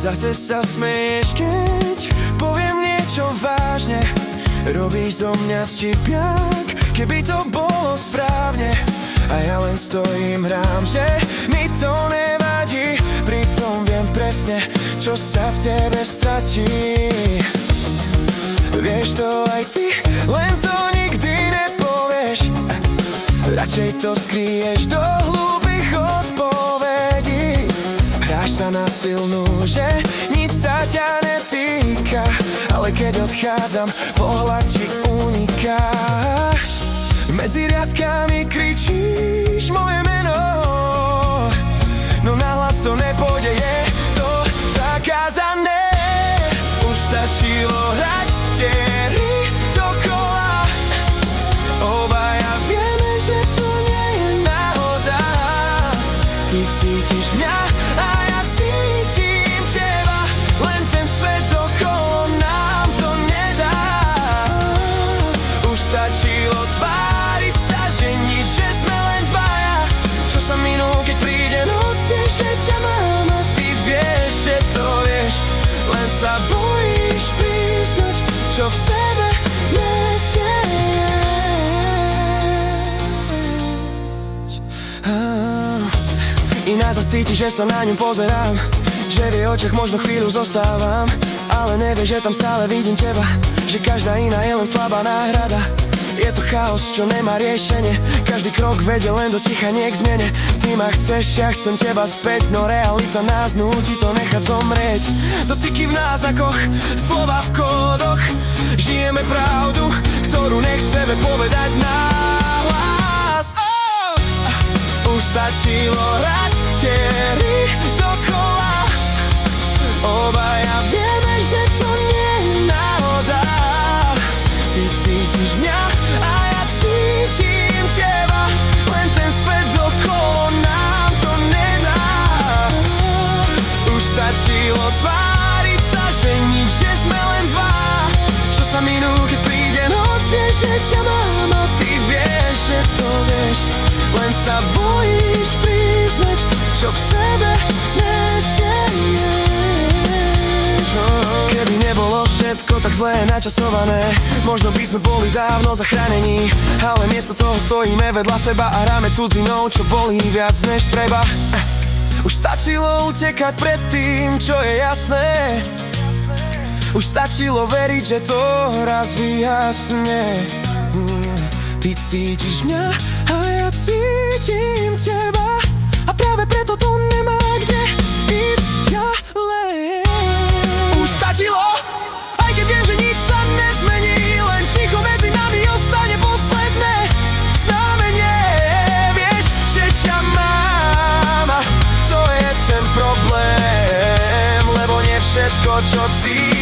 Zase sa smeješ, keď poviem niečo vážne. Robíš zo mňa vtipiak, keby to bolo správne. A ja len stojím, hrám, že mi to nevadí. Pritom viem presne, čo sa v tebe stratí. Vieš to aj ty, len to nikdy nepovieš. Radšej to skryješ do hlúbych odpovedí. Hráš sa na silnú, že nič sa ťa netýka. Ale keď odchádzam, pohľad ti uniká. Medzi riadkami kričíš moje meno, no nahlas to nepôjde, je to zakázané. Už stačilo hrať tie hry dokola. Obaja vieme, že to nie je náhoda. Ty cítiš mňa a ja cítim teba, len ten svet okolo nám to nedá. Už stačilo tváriť sa, že nič, že sme len dvaja. Čo sa minú, keď príde noc, vieš, že ťa mám a ty vieš, že to vieš. Len sa bojíš priznať, čo v sebe nesieš. Iná zas cíti, že sa na ňu pozerám, že v jej očiach možno chvíľu zostávam. Ale nevie, že tam stále vidím teba, že každá iná je len slabá náhrada. Je to chaos, čo nemá riešenie, každý krok vedie len do ticha, nie k zmene. Ty ma chceš, ja chcem teba späť, no realita nás núti to nechať zomrieť. Dotyky v náznakoch, slova v kódoch, žijeme pravdu, ktorú nechceme povedať nahlas. Už stačilo hrať tie hry dokola. Obaja vieme, že to nie je náhoda. Ty cítiš mňa a ja cítim teba, len ten svet okolo nám to nedá. Už stačilo tváriť sa, že nič, že sme len dva. Čo sa minú, keď príde noc, vieš, že ťa mám a ty vieš, že to vieš. Len sa bojíš priznať, čo v sebe nesieš. Keby nebolo všetko tak zlé načasované, možno by sme boli dávno zachránení. Ale miesto toho stojíme vedľa seba a hráme cudzinou, čo bolí viac než treba. Už stačilo utekať pred tým, čo je jasné. Už stačilo veriť, že to raz vyjasne. Ty cítiš mňa a ja cítim teba, a práve preto to nemá kde ísť ďalej. Už stačilo, aj keď viem, že nič sa nezmení, len ticho medzi nami ostane posledné znamenie. Vieš, že ťa mám a to je ten problém, lebo nie všetko, čo cítim,